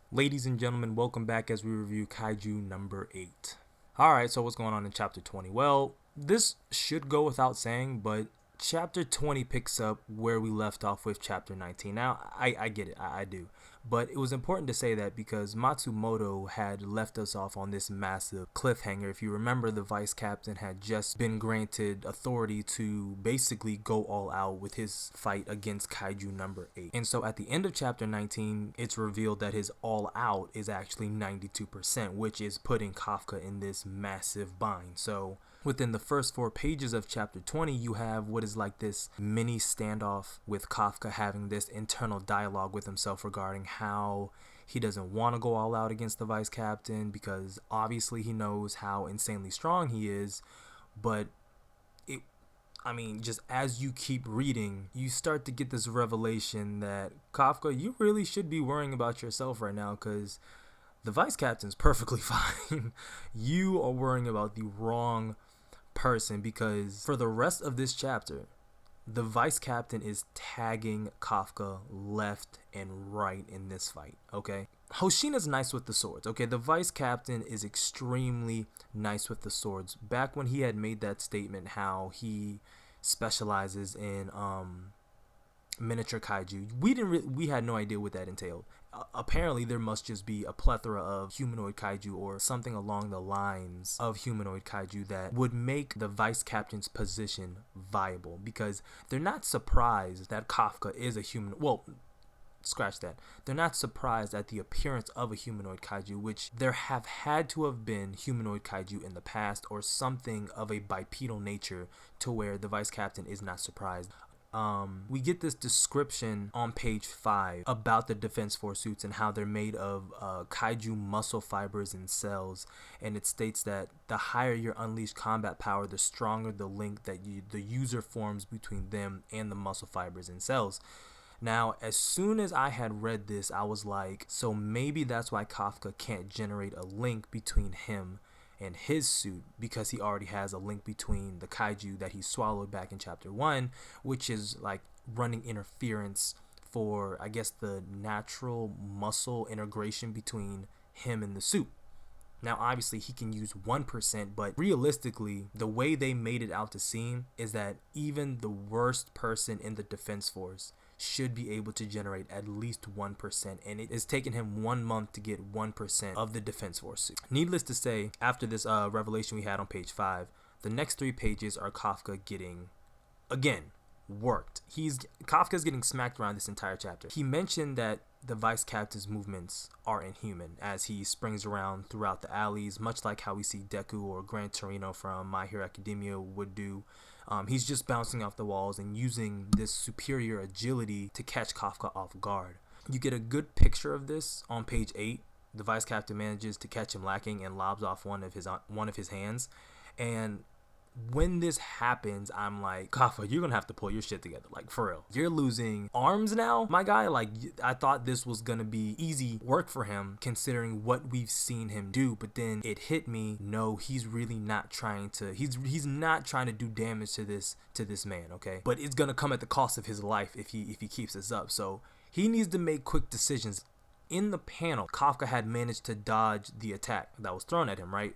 Ladies and gentlemen, welcome back as we review Kaiju number 8. Alright, so what's going on in chapter 20? Well, this should go without saying, but chapter 20 picks up where we left off with chapter 19. Now, I get it, I do. But it was important to say that because Matsumoto had left us off on this massive cliffhanger. If you remember, the vice captain had just been granted authority to basically go all out with his fight against Kaiju number 8. And so at the end of chapter 19, it's revealed that his all out is actually 92%, which is putting Kafka in this massive bind. So within the first 4 pages of chapter 20, you have what is like this mini standoff with Kafka having this internal dialogue with himself regarding how he doesn't want to go all out against the vice captain because obviously he knows how insanely strong he is, but just as you keep reading, you start to get this revelation that Kafka, you really should be worrying about yourself right now because the vice captain's perfectly fine. You are worrying about the wrong person because for the rest of this chapter, the vice captain is tagging Kafka left and right in this fight, okay? Hoshina's nice with the swords, okay? The vice captain is extremely nice with the swords. Back when he had made that statement how he specializes in miniature kaiju, we had no idea what that entailed. Apparently there must just be a plethora of humanoid kaiju or something along the lines of humanoid kaiju that would make the vice captain's position viable because they're not surprised that Kafka is a human. Well, scratch that. They're not surprised at the appearance of a humanoid kaiju, which there have had to have been humanoid kaiju in the past or something of a bipedal nature to where the vice captain is not surprised. We get this description on page 5 about the Defense Force suits and how they're made of kaiju muscle fibers and cells, and it states that the higher your unleashed combat power, the stronger the link that the user forms between them and the muscle fibers and cells. Now, as soon as I had read this, I was like, so maybe that's why Kafka can't generate a link between him and his suit because he already has a link between the kaiju that he swallowed back in chapter 1, which is like running interference for, I guess, the natural muscle integration between him and the suit. Now, obviously, he can use 1%, but realistically, the way they made it out to seem is that even the worst person in the Defense Force should be able to generate at least 1%, and it has taken him 1 month to get 1% of the Defense Force suit. Needless to say, after this revelation we had on page 5, the next 3 pages are Kafka getting, again, worked. Kafka's getting smacked around this entire chapter. He mentioned that the vice captain's movements are inhuman as he springs around throughout the alleys, much like how we see Deku or Gran Torino from My Hero Academia would do. He's just bouncing off the walls and using this superior agility to catch Kafka off guard. You get a good picture of this on page 8. The vice captain manages to catch him lacking and lobs off one of his hands, and when this happens, I'm like, Kafka, you're gonna have to pull your shit together, like, for real. You're losing arms now, my guy. Like, I thought this was gonna be easy work for him considering what we've seen him do, but then it hit me, no, he's really not trying to, he's not trying to do damage to this man, okay? But it's gonna come at the cost of his life if he keeps this up. So he needs to make quick decisions. In the panel, Kafka had managed to dodge the attack that was thrown at him, right?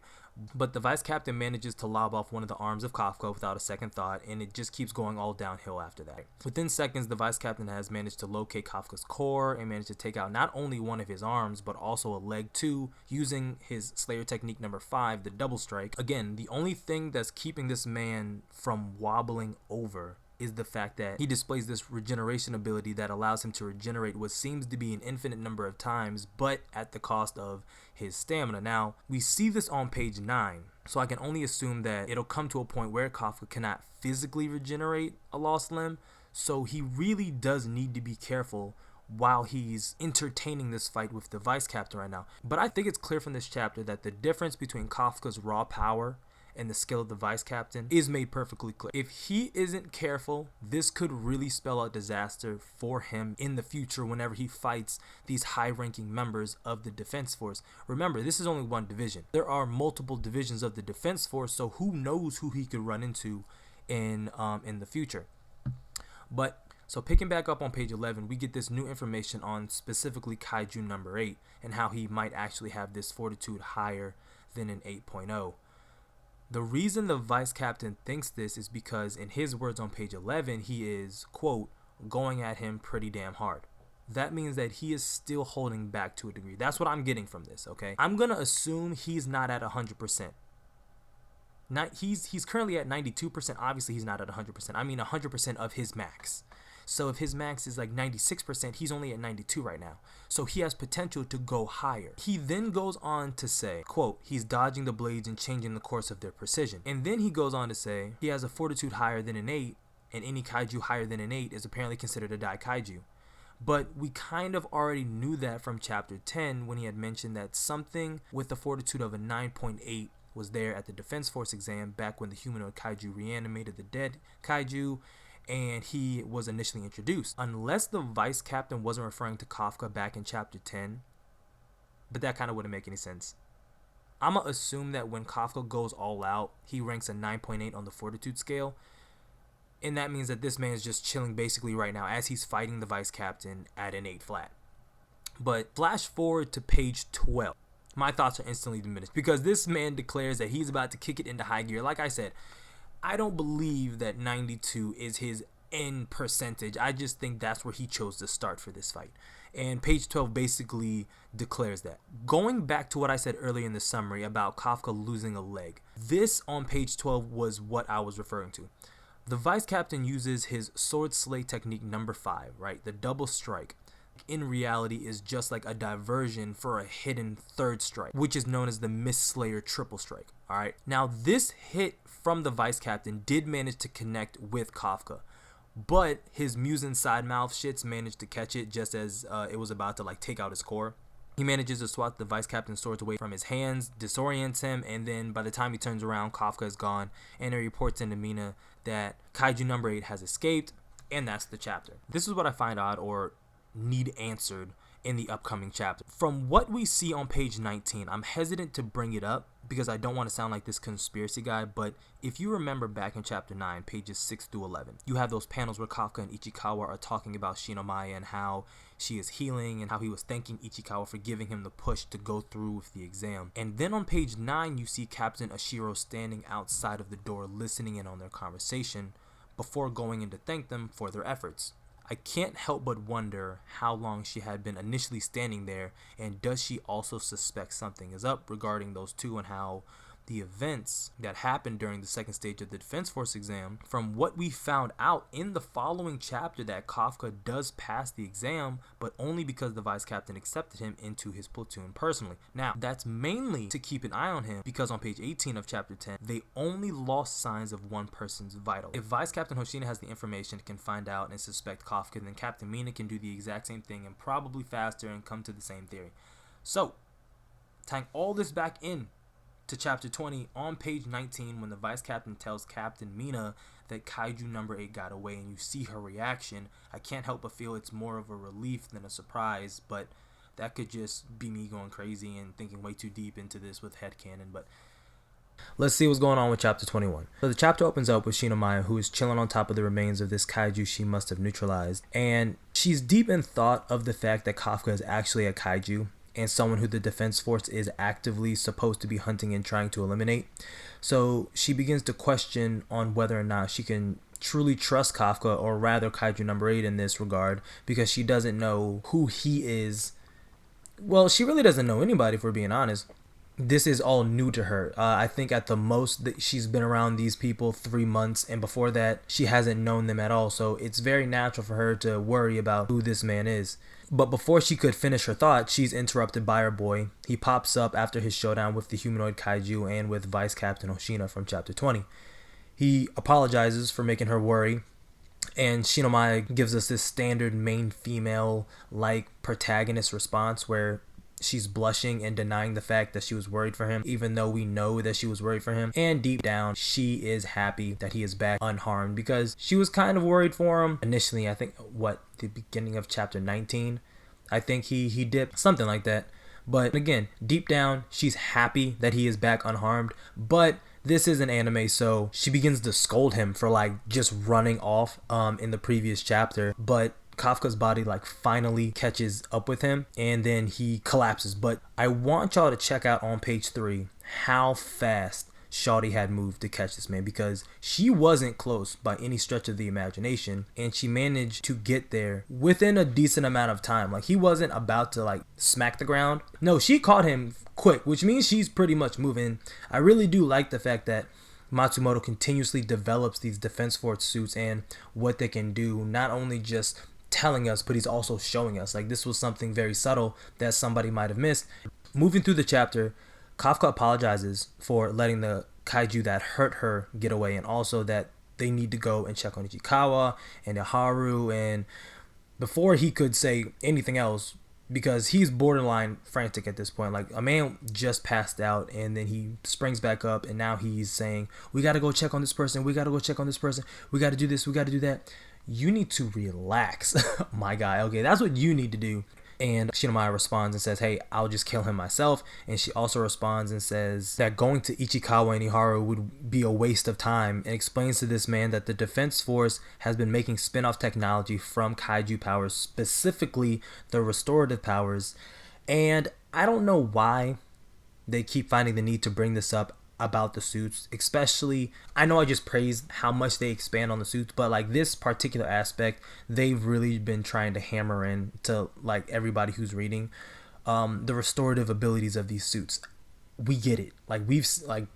But the vice captain manages to lob off one of the arms of Kafka without a second thought, and it just keeps going all downhill after that. Within seconds, the vice captain has managed to locate Kafka's core and managed to take out not only one of his arms, but also a leg too, using his Slayer technique number 5, the double strike. Again, the only thing that's keeping this man from wobbling over is the fact that he displays this regeneration ability that allows him to regenerate what seems to be an infinite number of times, but at the cost of his stamina. Now, we see this on page 9, so I can only assume that it'll come to a point where Kafka cannot physically regenerate a lost limb, so he really does need to be careful while he's entertaining this fight with the vice captain right now. But I think it's clear from this chapter that the difference between Kafka's raw power and the skill of the vice captain is made perfectly clear. If he isn't careful, this could really spell out disaster for him in the future whenever he fights these high-ranking members of the Defense Force. Remember, this is only one division. There are multiple divisions of the Defense Force, so who knows who he could run into in the future. But So picking back up on page 11, we get this new information on specifically Kaiju number 8 and how he might actually have this fortitude higher than an 8.0. The reason the vice captain thinks this is because, in his words on page 11, he is, quote, going at him pretty damn hard. That means that he is still holding back to a degree. That's what I'm getting from this, okay? I'm going to assume he's not at 100%. He's currently at 92%. Obviously, he's not at 100%. I mean 100% of his max. So if his max is like 96%, he's only at 92 right now. So he has potential to go higher. He then goes on to say, quote, he's dodging the blades and changing the course of their precision. And then he goes on to say he has a fortitude higher than an 8, and any kaiju higher than an 8 is apparently considered a Dai Kaiju. But we kind of already knew that from chapter 10 when he had mentioned that something with the fortitude of a 9.8 was there at the Defense Force exam back when the humanoid kaiju reanimated the dead kaiju and he was initially introduced. Unless the vice captain wasn't referring to Kafka back in chapter 10, but that kind of wouldn't make any sense. I'm going to assume that when Kafka goes all out, he ranks a 9.8 on the fortitude scale. And that means that this man is just chilling basically right now as he's fighting the vice captain at an 8 flat. But flash forward to page 12. My thoughts are instantly diminished because this man declares that he's about to kick it into high gear. Like I said, I don't believe that 92 is his end percentage. I just think that's where he chose to start for this fight. And page 12 basically declares that. Going back to what I said earlier in the summary about Kafka losing a leg, this on page 12 was what I was referring to. The vice captain uses his sword slay technique number 5, right? The double strike. In reality is just like a diversion for a hidden third strike, which is known as the Mist Slayer triple strike. All right. Now this hit from the vice captain did manage to connect with Kafka, but his Musin side mouth shits managed to catch it just as it was about to like take out his core. He manages to swat the vice captain's swords away from his hands, disorients him, and then by the time he turns around, Kafka is gone, and he reports into Mina that Kaiju number 8 has escaped, and that's the chapter. This is what I find odd or need answered in the upcoming chapter. From what we see on page 19, I'm hesitant to bring it up because I don't want to sound like this conspiracy guy, but if you remember back in chapter 9, pages 6 through 11, you have those panels where Kafka and Ichikawa are talking about Shinomaya and how she is healing and how he was thanking Ichikawa for giving him the push to go through with the exam. And then on page 9, you see Captain Ashiro standing outside of the door listening in on their conversation before going in to thank them for their efforts. I can't help but wonder how long she had been initially standing there, and does she also suspect something is up regarding those two and how the events that happened during the second stage of the Defense Force exam. From what we found out in the following chapter, that Kafka does pass the exam, but only because the vice captain accepted him into his platoon personally. Now, that's mainly to keep an eye on him because on page 18 of chapter 10, they only lost signs of one person's vital. If Vice Captain Hoshina has the information and can find out and suspect Kafka, then Captain Mina can do the exact same thing and probably faster and come to the same theory. So, tying all this back in to chapter 20, on page 19, when the vice captain tells Captain Mina that Kaiju number 8 got away and you see her reaction, I can't help but feel it's more of a relief than a surprise, but that could just be me going crazy and thinking way too deep into this with headcanon. But let's see what's going on with chapter 21. So the chapter opens up with Shinomaya, who is chilling on top of the remains of this kaiju she must have neutralized, and she's deep in thought of the fact that Kafka is actually a kaiju and someone who the Defense Force is actively supposed to be hunting and trying to eliminate. So she begins to question on whether or not she can truly trust Kafka, or rather Kaiju number 8 in this regard, because she doesn't know who he is. Well, she really doesn't know anybody, if we're being honest. This is all new to her. I think at the most that she's been around these people 3 months, and before that she hasn't known them at all, so it's very natural for her to worry about who this man is. But before she could finish her thought, she's interrupted by her boy. He pops up after his showdown with the humanoid kaiju and with Vice Captain Hoshina from chapter 20. He apologizes for making her worry, and Shinomaya gives us this standard main female like protagonist response where she's blushing and denying the fact that she was worried for him, even though we know that she was worried for him. And deep down, she is happy that he is back unharmed, because she was kind of worried for him initially. I think, the beginning of chapter 19, I think he dipped, something like that. But again, deep down, she's happy that he is back unharmed, but this is an anime, so she begins to scold him for like just running off in the previous chapter, but Kafka's body like finally catches up with him and then he collapses. But I want y'all to check out on page 3 how fast Shawty had moved to catch this man, because she wasn't close by any stretch of the imagination, and she managed to get there within a decent amount of time. Like, he wasn't about to like smack the ground. No, she caught him quick, which means she's pretty much moving. I really do like the fact that Matsumoto continuously develops these Defense Force suits and what they can do, not only just telling us, but he's also showing us. Like, this was something very subtle that somebody might have missed. Moving through the chapter, Kafka apologizes for letting the kaiju that hurt her get away, and also that they need to go and check on Ichikawa and Iharu, and before he could say anything else, because he's borderline frantic at this point. Like, a man just passed out and then he springs back up, and now he's saying, we got to go check on this person, we got to go check on this person, we got to do this, we got to do that. You need to relax, my guy. Okay, that's what you need to do. And Shinomiya responds and says, hey, I'll just kill him myself. And she also responds and says that going to Ichikawa and Iharu would be a waste of time, and explains to this man that the Defense Force has been making spin-off technology from kaiju powers, specifically the restorative powers. And I don't know why they keep finding the need to bring this up about the suits, especially, I know I just praised how much they expand on the suits, but like this particular aspect, they've really been trying to hammer in to like everybody who's reading the restorative abilities of these suits. We get it. Like,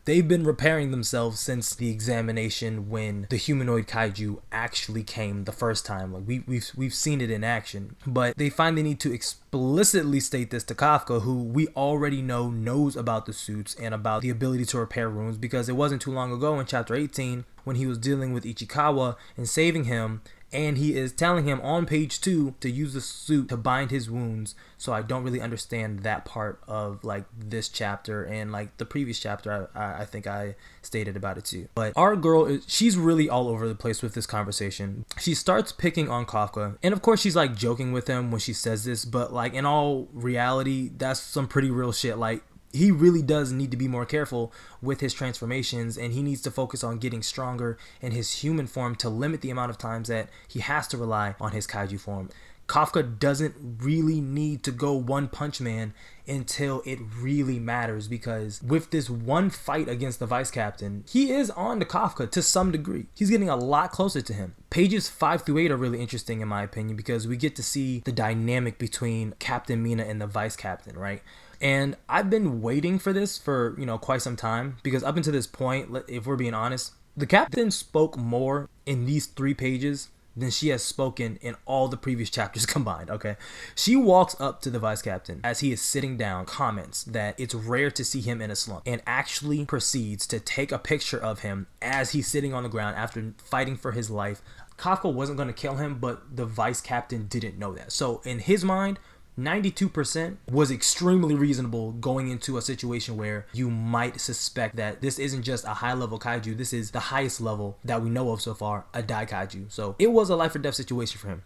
they've been repairing themselves since the examination when the humanoid kaiju actually came the first time. Like, we've seen it in action, but they find the need to explicitly state this to Kafka, who we already know knows about the suits and about the ability to repair wounds, because it wasn't too long ago in chapter 18 when he was dealing with Ichikawa and saving him, and he is telling him on page 2 to use the suit to bind his wounds. So I don't really understand that part of like this chapter, and like the previous chapter I think I stated about it too. But our girl, she's really all over the place with this conversation. She starts picking on Kafka, and of course she's like joking with him when she says this, but like in all reality, that's some pretty real shit. Like, he really does need to be more careful with his transformations, and he needs to focus on getting stronger in his human form to limit the amount of times that he has to rely on his kaiju form. Kafka doesn't really need to go One Punch Man until it really matters, because with this one fight against the vice captain, he is on to Kafka to some degree. He's getting a lot closer to him. Pages 5 through 8 are really interesting in my opinion, because we get to see the dynamic between Captain Mina and the vice captain, right? And I've been waiting for this for, quite some time, because up until this point, if we're being honest, the captain spoke more in these 3 pages than she has spoken in all the previous chapters combined, okay? She walks up to the vice captain as he is sitting down, comments that it's rare to see him in a slump, and actually proceeds to take a picture of him as he's sitting on the ground after fighting for his life. Kafka wasn't going to kill him, but the vice captain didn't know that. So in his mind, 92% was extremely reasonable going into a situation where you might suspect that this isn't just a high level kaiju, this is the highest level that we know of so far, a dai kaiju. So it was a life or death situation for him.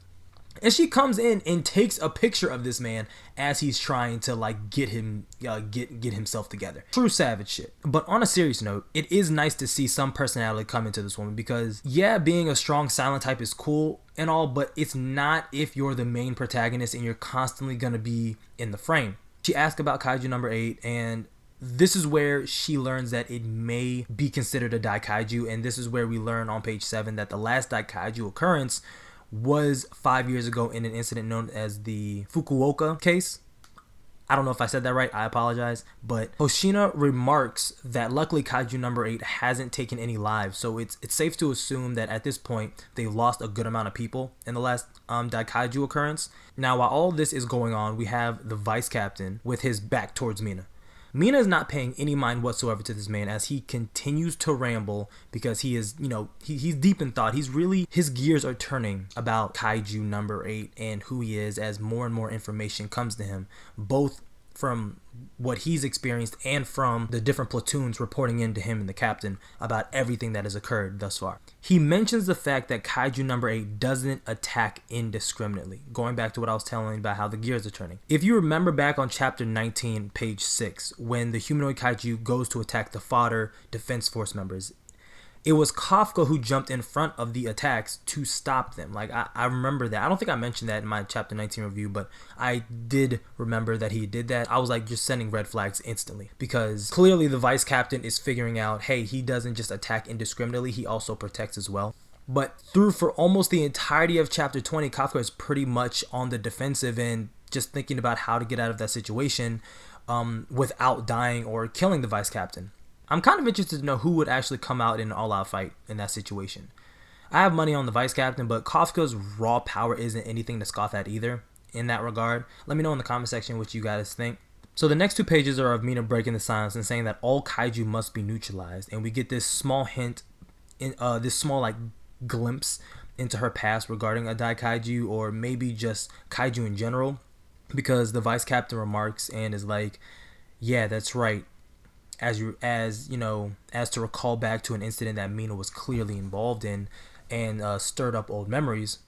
And she comes in and takes a picture of this man as he's trying to like get himself together. True savage shit. But on a serious note, it is nice to see some personality come into this woman, because yeah, being a strong silent type is cool and all, but it's not if you're the main protagonist and you're constantly gonna be in the frame. She asked about Kaiju number 8, and this is where she learns that it may be considered a dai kaiju, and this is where we learn on page 7 that the last dai kaiju occurrence was 5 years ago in an incident known as the Fukuoka case. I don't know if I said that right, I apologize. But Hoshina remarks that luckily Kaiju number 8 hasn't taken any lives, so it's safe to assume that at this point they've lost a good amount of people in the last Daikaiju occurrence. Now, while all this is going on, we have the vice captain with his back towards Mina. Mina is not paying any mind whatsoever to this man as he continues to ramble, because he is, he's deep in thought. His gears are turning about Kaiju number 8 and who he is as more and more information comes to him, both from what he's experienced and from the different platoons reporting in to him and the captain about everything that has occurred thus far. He mentions the fact that Kaiju number 8 doesn't attack indiscriminately, going back to what I was telling you about how the gears are turning. If you remember back on chapter 19, page 6, when the humanoid Kaiju goes to attack the fodder Defense Force members, it was Kafka who jumped in front of the attacks to stop them. Like, I remember that. I don't think I mentioned that in my chapter 19 review, but I did remember that he did that. I was like just sending red flags instantly, because clearly the vice captain is figuring out, hey, he doesn't just attack indiscriminately, he also protects as well. But for almost the entirety of chapter 20, Kafka is pretty much on the defensive and just thinking about how to get out of that situation without dying or killing the vice captain. I'm kind of interested to know who would actually come out in an all-out fight in that situation. I have money on the vice captain, but Kafka's raw power isn't anything to scoff at either in that regard. Let me know in the comment section what you guys think. So the next 2 pages are of Mina breaking the silence and saying that all Kaiju must be neutralized, and we get this small hint, this small like glimpse into her past regarding a Daikaiju, or maybe just Kaiju in general, because the vice captain remarks and is like, yeah, that's right. As to recall back to an incident that Mina was clearly involved in and stirred up old memories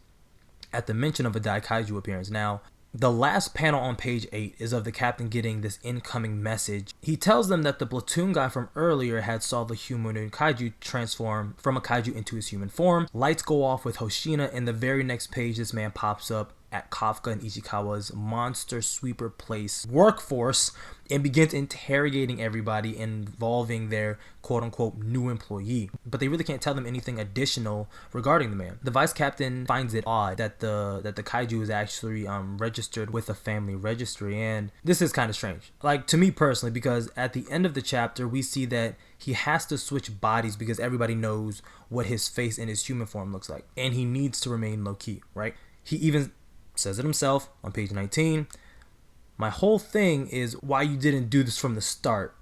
at the mention of a Daikaiju appearance. Now, the last panel on page 8 is of the captain getting this incoming message. He tells them that the platoon guy from earlier had saw the humanoid Kaiju transform from a Kaiju into his human form. Lights go off with Hoshina, and the very next page this man pops up at Kafka and Ichikawa's monster sweeper place workforce and begins interrogating everybody involving their quote-unquote new employee. But they really can't tell them anything additional regarding the man. The vice captain finds it odd that the Kaiju is actually registered with a family registry, and this is kind of strange. Like, to me personally, because at the end of the chapter we see that he has to switch bodies because everybody knows what his face in his human form looks like, and he needs to remain low-key, right? He even says it himself on page 19. My whole thing is why you didn't do this from the start.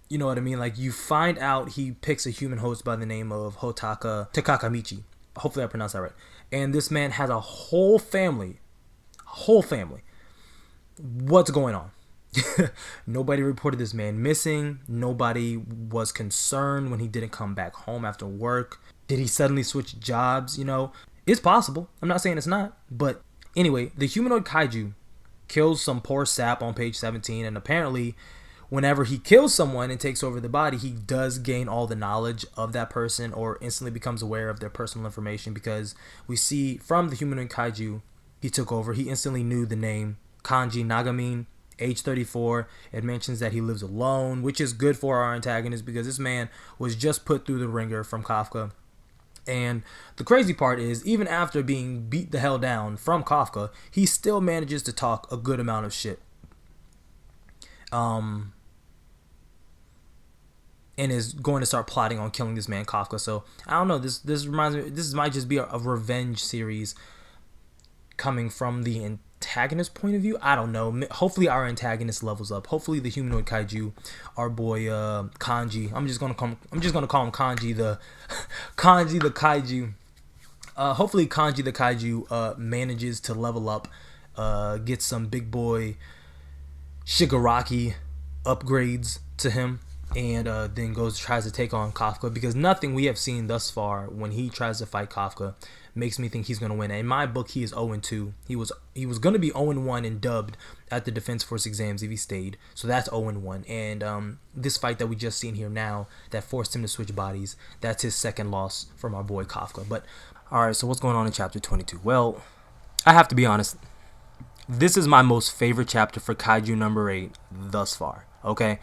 You know what I mean? Like, you find out he picks a human host by the name of Hotaka Takakamichi. Hopefully I pronounced that right. And this man has a whole family. What's going on? Nobody reported this man missing. Nobody was concerned when he didn't come back home after work. Did he suddenly switch jobs? You know, it's possible. I'm not saying it's not, but anyway, the humanoid Kaiju kills some poor sap on page 17, and apparently whenever he kills someone and takes over the body, he does gain all the knowledge of that person or instantly becomes aware of their personal information, because we see from the humanoid Kaiju he took over, he instantly knew the name Kanji Nagamine, age 34. It mentions that he lives alone, which is good for our antagonist because this man was just put through the ringer from Kafka. And the crazy part is, even after being beat the hell down from Kafka, he still manages to talk a good amount of shit. And is going to start plotting on killing this man Kafka. So I don't know. This reminds me. This might just be a revenge series coming from the antagonist point of view. I don't know. Hopefully our antagonist levels up. Hopefully the humanoid Kaiju, our boy Kanji. I'm just gonna call him Kanji the Kaiju. Hopefully Kanji the Kaiju manages to level up, get some big boy Shigaraki upgrades to him, and then tries to take on Kafka, because nothing we have seen thus far when he tries to fight Kafka makes me think he's going to win. In my book, he is 0-2. He was going to be 0-1 and dubbed at the Defense Force exams if he stayed. So that's 0-1. And this fight that we just seen here now that forced him to switch bodies, that's his second loss from our boy Kafka. But alright, so what's going on in chapter 22? Well, I have to be honest. This is my most favorite chapter for Kaiju number 8 thus far. Okay?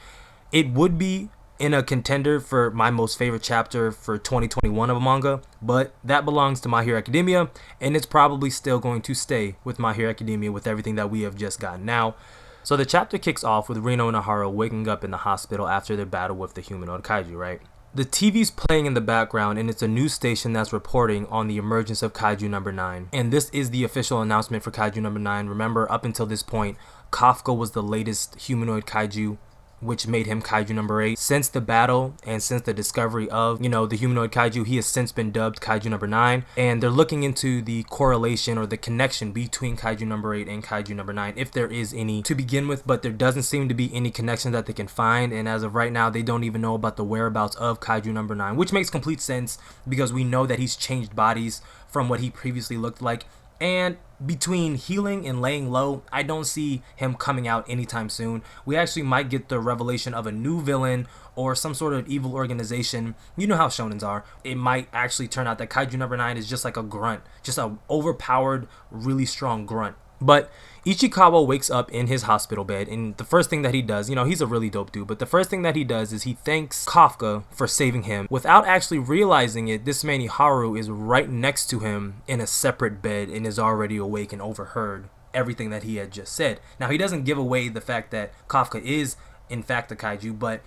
It would be in a contender for my most favorite chapter for 2021 of a manga, but that belongs to My Hero Academia, and it's probably still going to stay with My Hero Academia with everything that we have just gotten now. So the chapter kicks off with Rino and Nahara waking up in the hospital after their battle with the humanoid Kaiju, right? The TV's playing in the background, and it's a news station that's reporting on the emergence of Kaiju number 9. And this is the official announcement for Kaiju number 9. Remember, up until this point, Kafka was the latest humanoid Kaiju which made him Kaiju number 8. Since the battle and since the discovery of, the humanoid Kaiju, he has since been dubbed Kaiju number 9. And they're looking into the correlation or the connection between Kaiju number 8 and Kaiju number 9, if there is any to begin with, but there doesn't seem to be any connection that they can find. And as of right now, they don't even know about the whereabouts of Kaiju number 9, which makes complete sense because we know that he's changed bodies from what he previously looked like. And between healing and laying low, I don't see him coming out anytime soon. We actually might get the revelation of a new villain or some sort of evil organization. You know how shonens are. It might actually turn out that Kaiju number 9 is just like a grunt, just a overpowered, really strong grunt. But Ichikawa wakes up in his hospital bed, and the first thing that he does, he's a really dope dude, but the first thing that he does is he thanks Kafka for saving him. Without actually realizing it, this man Haru is right next to him in a separate bed and is already awake and overheard everything that he had just said. Now, he doesn't give away the fact that Kafka is, in fact, a kaiju, but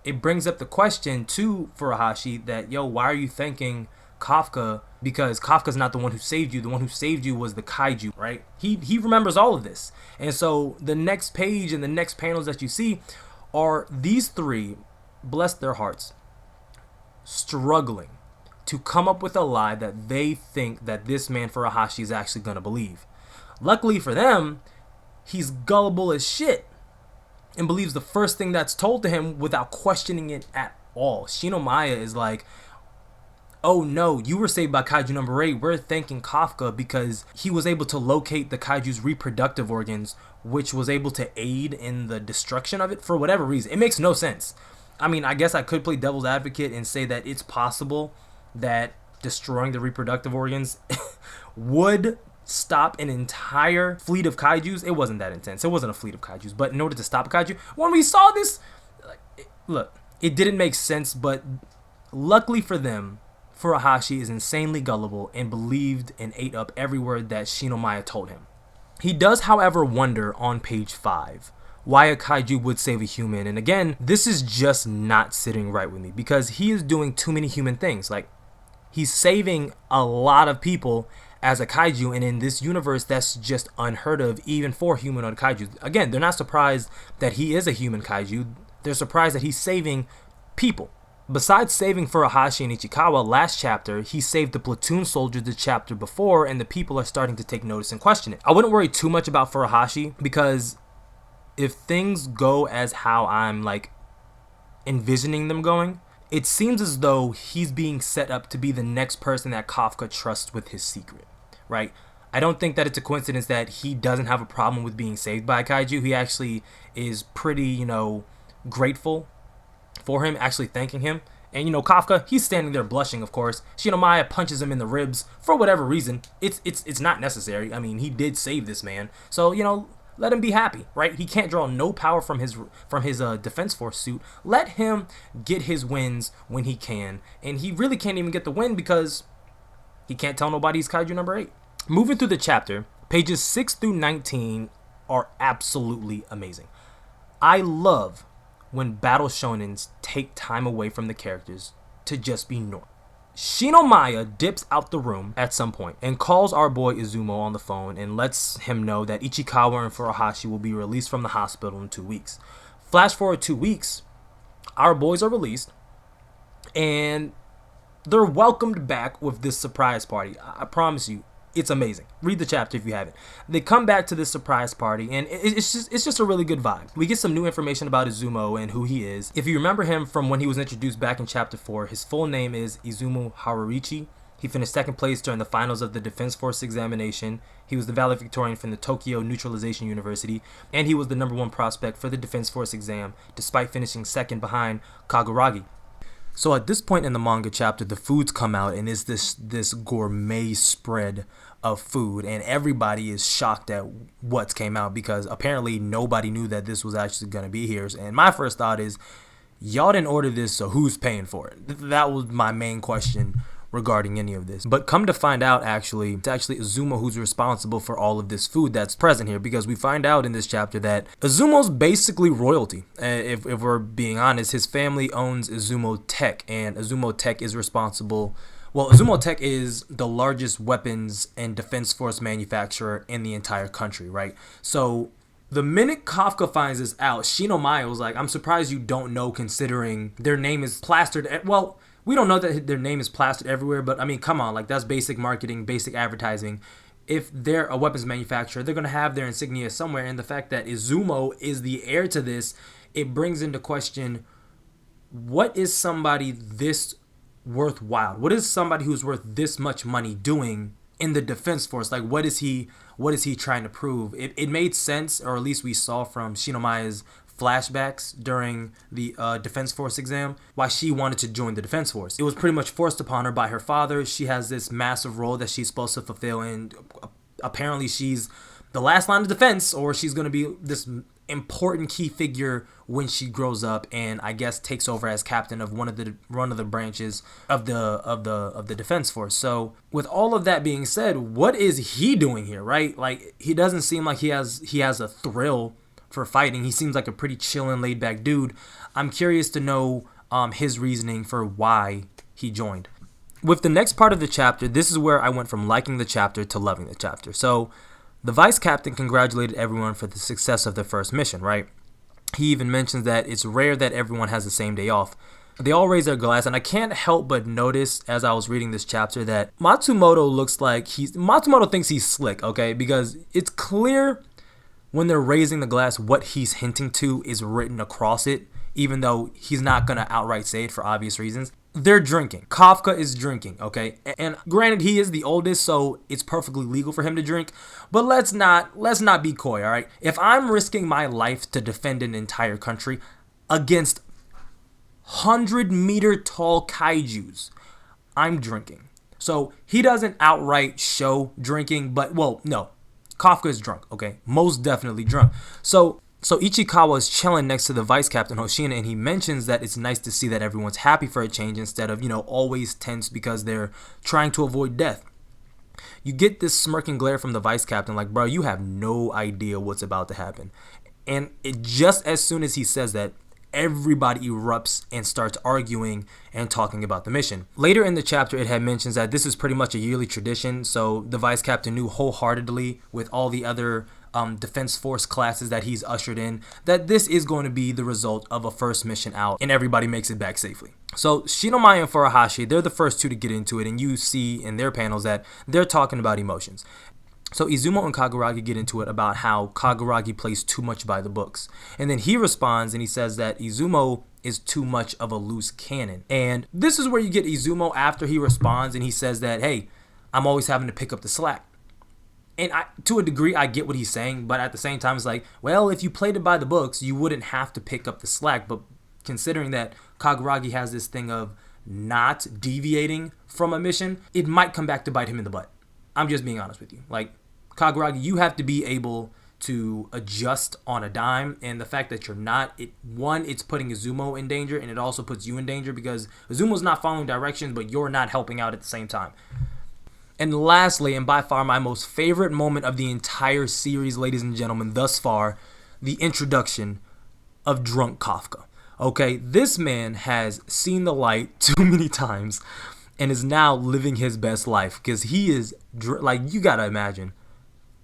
it brings up the question to Furuhashi that, why are you thanking Kafka? Because Kafka's not the one who saved you. The one who saved you was the kaiju, right? He remembers all of this. And so the next page and the next panels that you see are these three, bless their hearts, struggling to come up with a lie that they think that this man Furuhashi is actually going to believe. Luckily for them, he's gullible as shit and believes the first thing that's told to him without questioning it at all. Shinomiya is like, oh no, you were saved by Kaiju number 8. We're thanking Kafka because he was able to locate the Kaiju's reproductive organs, which was able to aid in the destruction of it for whatever reason. It makes no sense. I mean, I guess I could play devil's advocate and say that it's possible that destroying the reproductive organs would stop an entire fleet of Kaijus. It wasn't that intense. It wasn't a fleet of Kaijus. But in order to stop a Kaiju, when we saw this, look, it didn't make sense, but luckily for them, Furuhashi is insanely gullible and believed and ate up every word that Shinomiya told him. He does, however, wonder on page 5 why a kaiju would save a human. And again, this is just not sitting right with me because he is doing too many human things. Like, he's saving a lot of people as a kaiju, and in this universe, that's just unheard of, even for humanoid kaiju. Again, they're not surprised that he is a human kaiju. They're surprised that he's saving people. Besides saving Furuhashi and Ichikawa last chapter, he saved the platoon soldiers the chapter before, and the people are starting to take notice and question it. I wouldn't worry too much about Furuhashi because if things go as how I'm envisioning them going, it seems as though he's being set up to be the next person that Kafka trusts with his secret, right? I don't think that it's a coincidence that he doesn't have a problem with being saved by a kaiju. He actually is pretty, grateful for him, actually thanking him. And Kafka, he's standing there blushing, of course. Shinomiya punches him in the ribs for whatever reason. It's not necessary. I mean, he did save this man, so let him be happy, right? He can't draw no power from his Defense Force suit. Let him get his wins when he can, and he really can't even get the win because he can't tell nobody he's Kaiju number 8. Moving through the chapter, pages 6 through 19 are absolutely amazing. I love when battle shonens take time away from the characters to just be normal. Shinomiya dips out the room at some point and calls our boy Izumo on the phone and lets him know that Ichikawa and Furuhashi will be released from the hospital in 2 weeks. Flash forward 2 weeks, our boys are released and they're welcomed back with this surprise party. I promise you, it's amazing. Read the chapter if you haven't. They come back to this surprise party, and it's just a really good vibe. We get some new information about Izumo and who he is. If you remember him from when he was introduced back in chapter 4, his full name is Izumo Haruichi. He finished second place during the finals of the Defense Force examination. He was the valedictorian from the Tokyo Neutralization University, and he was the #1 prospect for the Defense Force exam, despite finishing second behind Kaguragi. So at this point in the manga chapter, the foods come out and it's this gourmet spread of food, and everybody is shocked at what came out because apparently nobody knew that this was actually going to be here. And my first thought is, y'all didn't order this, so who's paying for it? That was my main question regarding any of this. But come to find out, actually, it's actually Izumo who's responsible for all of this food that's present here, because we find out in this chapter that Izumo's basically royalty. If we're being honest, his family owns Izumo Tech, and Izumo Tech is responsible. Well, Izumo Tech is the largest weapons and defense force manufacturer in the entire country, right? So The minute Kafka finds this out, Shinomiya was like, I'm surprised you don't know considering their name is plastered. Well, we don't know that their name is plastered everywhere, but I mean, come on, like that's basic marketing, basic advertising. If they're a weapons manufacturer, they're going to have their insignia somewhere. And the fact that Izumo is the heir to this, it brings into question, what is somebody this worthwhile? What is somebody who's worth this much money doing in the defense force? Like, what is he trying to prove? It made sense, or at least we saw from Shinomiya's flashbacks during the defense force exam, why she wanted to join the defense force. It was pretty much forced upon her by her father. She has this massive role that she's supposed to fulfill, and apparently she's the last line of defense, or she's going to be this important key figure when she grows up, and I guess takes over as captain of one of the branches of the defense force. So with all of that being said, what is he doing here, right? Like, he doesn't seem like he has a thrill for fighting. He seems like a pretty chill and laid back dude. I'm curious to know his reasoning for why he joined. With the next part of the chapter, this is where I went from liking the chapter to loving the chapter. So the vice captain congratulated everyone for the success of their first mission, right? He even mentions that it's rare that everyone has the same day off. They all raise their glass, and I can't help but notice as I was reading this chapter that Matsumoto thinks he's slick, okay? Because it's clear when they're raising the glass what he's hinting to is written across it, even though he's not going to outright say it for obvious reasons. They're drinking. Kafka is drinking, okay? And granted, he is the oldest, so it's perfectly legal for him to drink. But let's not be coy, all right? If I'm risking my life to defend an entire country against 100-meter tall kaijus, I'm drinking. So he doesn't outright show drinking, but, well, no. Kafka is drunk, okay? Most definitely drunk. So Ichikawa is chilling next to the vice captain Hoshina, and he mentions that it's nice to see that everyone's happy for a change instead of, always tense because they're trying to avoid death. You get this smirking glare from the vice captain like, bro, you have no idea what's about to happen. And just as soon as he says that, everybody erupts and starts arguing and talking about the mission. Later in the chapter, it had mentions that this is pretty much a yearly tradition, so the vice captain knew wholeheartedly with all the other defense force classes that he's ushered in that this is going to be the result of a first mission out, and everybody makes it back safely. So Shinomiya and Furuhashi, they're the first two to get into it, and you see in their panels that they're talking about emotions. So Izumo and Kaguragi get into it about how Kaguragi plays too much by the books. And then he responds and he says that Izumo is too much of a loose cannon. And this is where you get Izumo after he responds and he says that, hey, I'm always having to pick up the slack. And to a degree, I get what he's saying, but at the same time, it's like, well, if you played it by the books, you wouldn't have to pick up the slack. But considering that Kaguragi has this thing of not deviating from a mission, it might come back to bite him in the butt. I'm just being honest with you. Like, Kaguragi, you have to be able to adjust on a dime, and the fact that you're not, it's putting Izumo in danger, and it also puts you in danger because Izumo's not following directions, but you're not helping out at the same time. And lastly, and by far my most favorite moment of the entire series, ladies and gentlemen, thus far, the introduction of drunk Kafka. Okay, this man has seen the light too many times and is now living his best life because he is, like, you gotta imagine,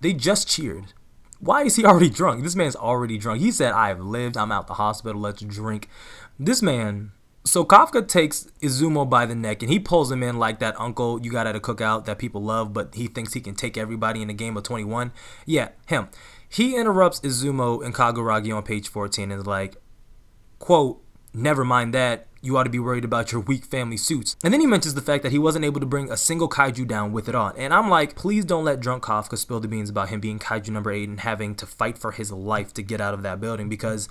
they just cheered. Why is he already drunk? This man's already drunk. He said, I've lived, I'm out the hospital, let's drink. This man, so Kafka takes Izumo by the neck and he pulls him in like that uncle you got at a cookout that people love, but he thinks he can take everybody in a game of 21. Yeah, him. He interrupts Izumo and Kaguragi on page 14 and is like, quote, never mind that, you ought to be worried about your weak family suits. And then he mentions the fact that he wasn't able to bring a single kaiju down with it on. And I'm like, please don't let drunk Kafka spill the beans about him being kaiju number 8 and having to fight for his life to get out of that building, because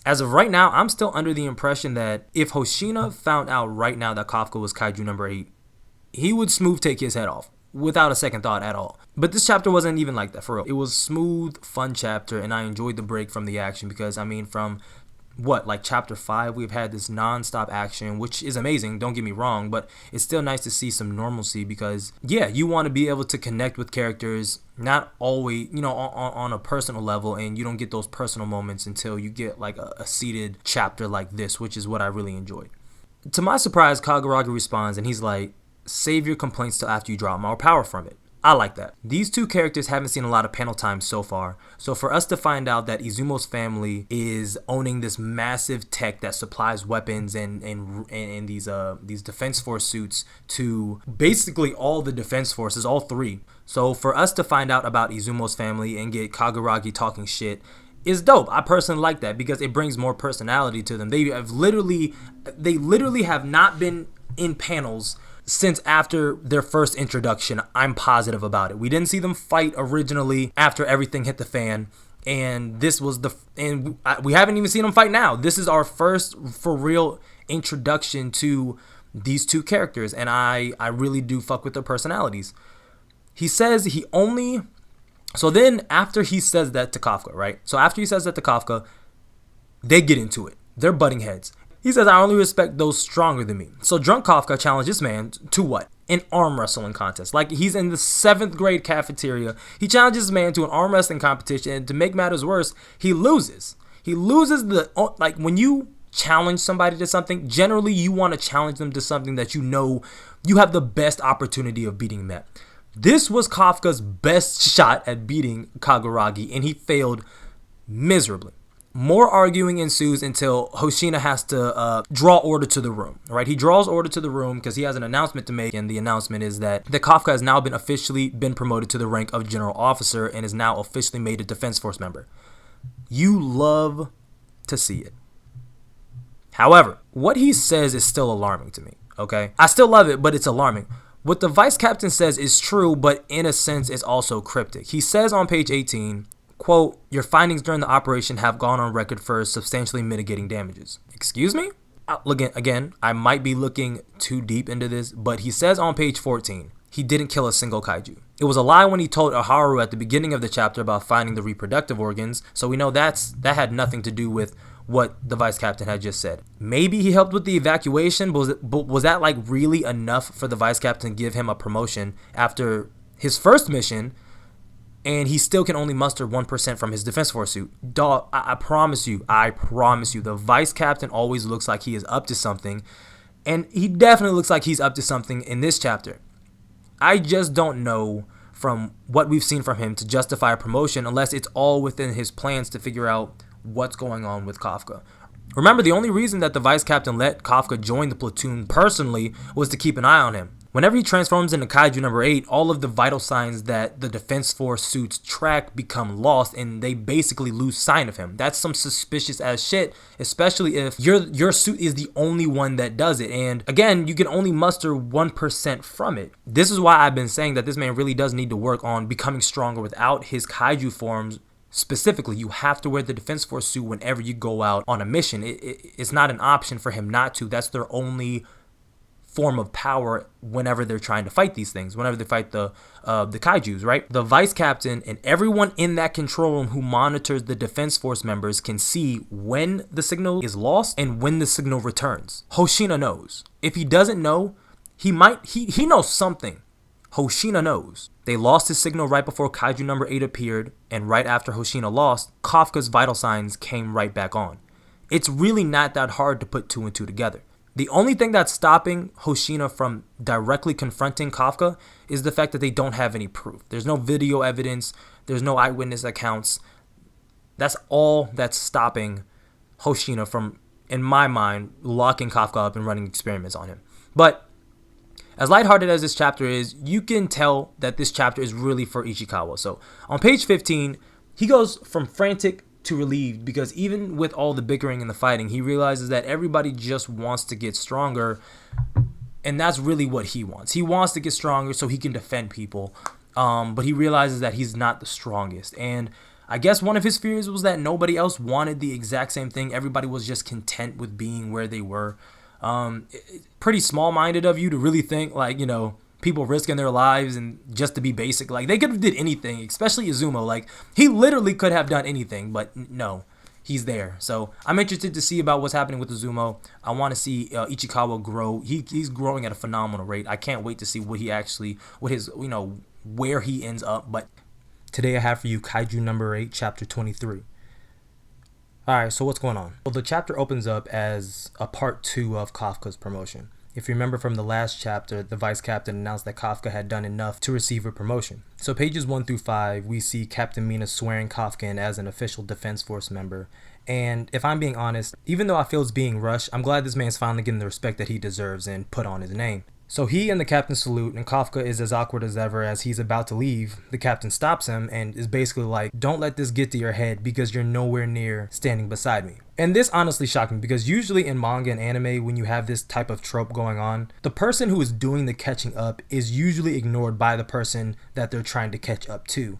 as of right now, I'm still under the impression that if Hoshina found out right now that Kafka was kaiju number 8, he would smooth take his head off without a second thought at all. But this chapter wasn't even like that, for real. It was smooth, fun chapter, and I enjoyed the break from the action because, I mean, from chapter 5, we've had this non-stop action, which is amazing, don't get me wrong, but it's still nice to see some normalcy because, yeah, you want to be able to connect with characters, not always, on a personal level, and you don't get those personal moments until you get like a seated chapter like this, which is what I really enjoyed. To my surprise, Kaguragi responds and he's like, save your complaints till after you drop more power from it. I like that. These two characters haven't seen a lot of panel time so far. So for us to find out that Izumo's family is owning this massive tech that supplies weapons and these defense force suits to basically all the defense forces, all three. So for us to find out about Izumo's family and get Kaguragi talking shit is dope. I personally like that because it brings more personality to them. They literally have not been in panels since after their first introduction. I'm positive about it. We didn't see them fight originally after everything hit the fan, and we haven't even seen them fight now. This is our first for real introduction to these two characters, and I really do fuck with their personalities. He says so then after he says that to Kafka, right? So after he says that to Kafka, they get into it. They're butting heads. He says, I only respect those stronger than me. So drunk Kafka challenges this man to what? An arm wrestling contest. Like he's in the 7th grade cafeteria. He challenges this man to an arm wrestling competition, and to make matters worse, he loses. He loses when you challenge somebody to something, generally you want to challenge them to something that you know you have the best opportunity of beating them at. This was Kafka's best shot at beating Kaguragi, and he failed miserably. More arguing ensues until Hoshina has to draw order to the room. Right? He draws order to the room because he has an announcement to make, and the announcement is that Kafka has now officially been promoted to the rank of general officer and is now officially made a defense force member. You love to see it. However, what he says is still alarming to me. Okay, I still love it, but it's alarming. What the vice captain says is true, but in a sense, it's also cryptic. He says on page 18. Quote, your findings during the operation have gone on record for substantially mitigating damages. Excuse me? Again, I might be looking too deep into this, but he says on page 14, he didn't kill a single kaiju. It was a lie when he told Oharu at the beginning of the chapter about finding the reproductive organs, so we know that had nothing to do with what the vice captain had just said. Maybe he helped with the evacuation, but was that like really enough for the vice captain to give him a promotion after his first mission? And he still can only muster 1% from his defense force suit. Dog, I promise you, the vice captain always looks like he is up to something. And he definitely looks like he's up to something in this chapter. I just don't know from what we've seen from him to justify a promotion unless it's all within his plans to figure out what's going on with Kafka. Remember, the only reason that the vice captain let Kafka join the platoon personally was to keep an eye on him. Whenever he transforms into Kaiju number 8, all of the vital signs that the defense force suits track become lost, and they basically lose sight of him. That's some suspicious ass shit, especially if your suit is the only one that does it. And again, you can only muster 1% from it. This is why I've been saying that this man really does need to work on becoming stronger without his Kaiju forms. Specifically, you have to wear the defense force suit whenever you go out on a mission. It's not an option for him not to. That's their only form of power whenever they're trying to fight these things, whenever they fight the kaijus, right? The vice captain and everyone in that control room who monitors the defense force members can see when the signal is lost and when the signal returns. Hoshina knows. If he doesn't know, he knows something. Hoshina knows. They lost his signal right before Kaiju number 8 appeared, and right after Hoshina lost, Kafka's vital signs came right back on. It's really not that hard to put 2 and 2 together. The only thing that's stopping Hoshina from directly confronting Kafka is the fact that they don't have any proof. There's no video evidence. There's no eyewitness accounts. That's all that's stopping Hoshina from, in my mind, locking Kafka up and running experiments on him. But as lighthearted as this chapter is, you can tell that this chapter is really for Ichikawa. So on page 15, he goes from frantic to relieved because even with all the bickering and the fighting, he realizes that everybody just wants to get stronger, and that's really what he wants. He wants to get stronger so he can defend people, but he realizes that he's not the strongest. And I guess one of his fears was that nobody else wanted the exact same thing. Everybody was just content with being where they were. Pretty small-minded of you to really think like, you know, people risking their lives and just to be basic. Like, they could have did anything, especially Izumo. Like, he literally could have done anything, but no, he's there. So I'm interested to see about what's happening with Izumo. I want to see Ichikawa grow. He's growing at a phenomenal rate. I can't wait to see what his, you know, where he ends up. But today I have for you Kaiju number 8, chapter 23. Alright, so what's going on? Well, the chapter opens up as a part 2 of Kafka's promotion. If you remember from the last chapter, the vice captain announced that Kafka had done enough to receive a promotion. So pages 1 through 5, we see Captain Mina swearing Kafka in as an official Defense Force member. And if I'm being honest, even though I feel it's being rushed, I'm glad this man's finally getting the respect that he deserves and put on his name. So he and the captain salute, and Kafka is as awkward as ever. As he's about to leave, the captain stops him and is basically like, don't let this get to your head because you're nowhere near standing beside me. And this honestly shocked me because usually in manga and anime, when you have this type of trope going on, the person who is doing the catching up is usually ignored by the person that they're trying to catch up to.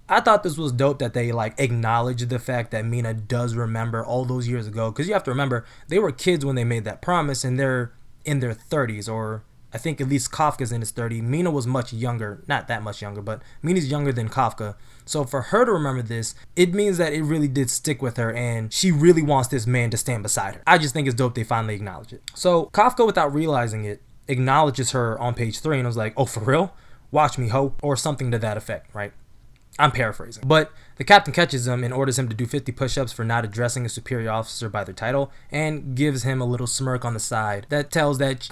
I thought this was dope that they acknowledged the fact that Mina does remember all those years ago, because you have to remember they were kids when they made that promise and they're in their 30s, or I think at least Kafka's in his 30s. Mina was much younger, not that much younger, but Mina's younger than Kafka. So for her to remember this, it means that it really did stick with her and she really wants this man to stand beside her. I just think it's dope they finally acknowledge it. So Kafka, without realizing it, acknowledges her on page 3 and was like, oh, for real? Watch me, ho, or something to that effect, right? I'm paraphrasing. But the captain catches him and orders him to do 50 push-ups for not addressing a superior officer by their title, and gives him a little smirk on the side that tells that,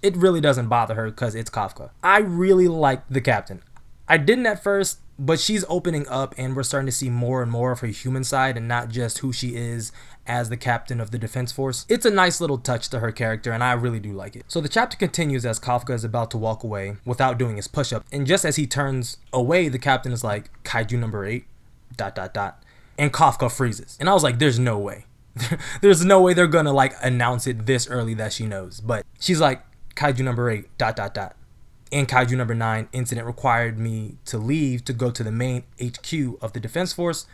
it really doesn't bother her because it's Kafka. I really like the captain. I didn't at first, but she's opening up and we're starting to see more and more of her human side and not just who she is as the captain of the Defense Force. It's a nice little touch to her character and I really do like it. So the chapter continues as Kafka is about to walk away without doing his push-up, and just as he turns away, the captain is like, Kaiju number 8, ... And Kafka freezes. And I was like, there's no way. There's no way they're gonna announce it this early that she knows. But she's like, Kaiju number 8, ... And Kaiju number 9 incident required me to leave to go to the main HQ of the Defense Force.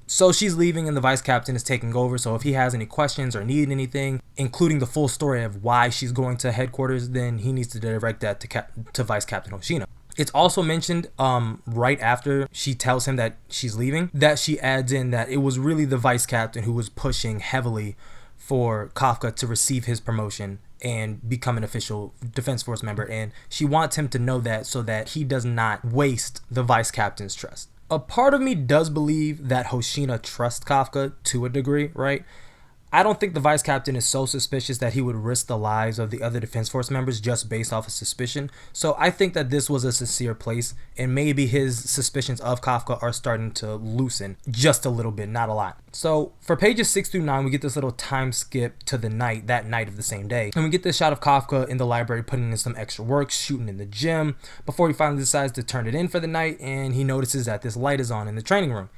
So she's leaving and the vice captain is taking over. So if he has any questions or need anything, including the full story of why she's going to headquarters, then he needs to direct that to Vice Captain Hoshino. It's also mentioned right after she tells him that she's leaving, that she adds in that it was really the vice captain who was pushing heavily for Kafka to receive his promotion and become an official Defense Force member, and she wants him to know that so that he does not waste the vice captain's trust. A part of me does believe that Hoshino trusts Kafka to a degree, right? I don't think the vice captain is so suspicious that he would risk the lives of the other Defense Force members just based off of suspicion. So I think that this was a sincere place, and maybe his suspicions of Kafka are starting to loosen just a little bit, not a lot. So for pages 6 through 9, we get this little time skip to the night, that night of the same day. And we get this shot of Kafka in the library putting in some extra work, shooting in the gym, before he finally decides to turn it in for the night, and he notices that this light is on in the training room.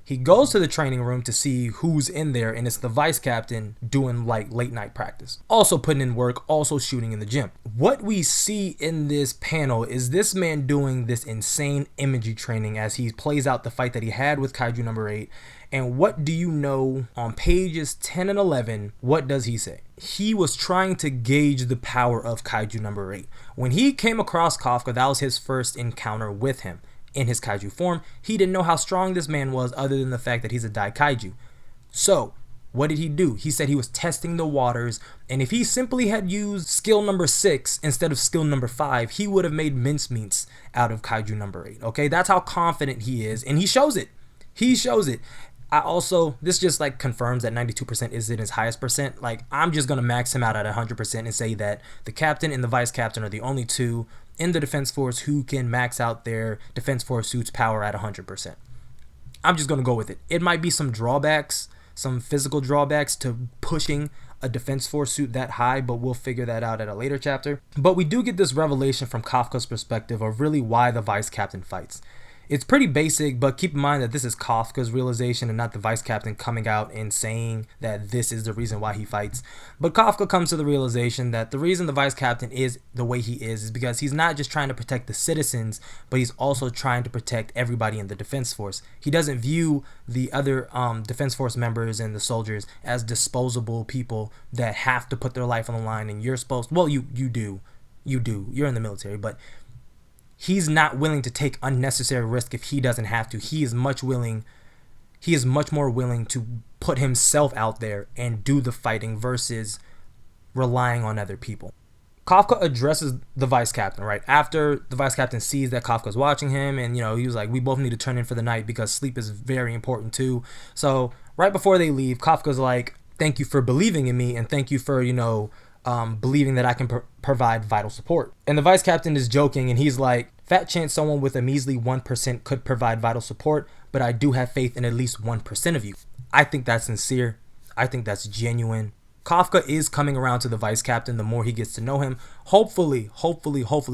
He goes to the training room to see who's in there, and it's the vice captain doing late night practice. Also putting in work, also shooting in the gym. What we see in this panel is this man doing this insane imagery training as he plays out the fight that he had with Kaiju number 8. And what do you know, on pages 10 and 11, what does he say? He was trying to gauge the power of Kaiju number 8. When he came across Kafka, that was his first encounter with him. In his kaiju form, he didn't know how strong this man was other than the fact that he's a Dai Kaiju. So, what did he do? He said he was testing the waters, and if he simply had used skill number 6 instead of skill number 5, he would have made mincemeats out of Kaiju number 8. Okay, that's how confident he is, and he shows it. He shows it. This just confirms that 92% isn't his highest percent. I'm just gonna max him out at 100% and say that the captain and the vice captain are the only two in the Defense Force who can max out their Defense Force suit's power at 100%. I'm just gonna go with it. It might be some drawbacks, some physical drawbacks to pushing a Defense Force suit that high, but we'll figure that out at a later chapter. But we do get this revelation from Kafka's perspective of really why the vice captain fights. It's pretty basic, but keep in mind that this is Kafka's realization and not the vice captain coming out and saying that this is the reason why he fights. But Kafka comes to the realization that the reason the vice captain is the way he is because he's not just trying to protect the citizens, but he's also trying to protect everybody in the Defense Force. He doesn't view the other Defense Force members and the soldiers as disposable people that have to put their life on the line, and you're supposed, well, you do, you're in the military, but he's not willing to take unnecessary risk if he doesn't have to. He is much more willing to put himself out there and do the fighting versus relying on other people. Kafka addresses the vice captain, right? After the vice captain sees that Kafka's watching him, and he was like, we both need to turn in for the night because sleep is very important too. So right before they leave, Kafka's like, thank you for believing in me, and thank you for, believing that I can provide vital support. And the vice captain is joking, and he's like, fat chance someone with a measly 1% could provide vital support, but I do have faith in at least 1% of you. I think that's sincere. I think that's genuine. Kafka is coming around to the vice captain the more he gets to know him. Hopefully,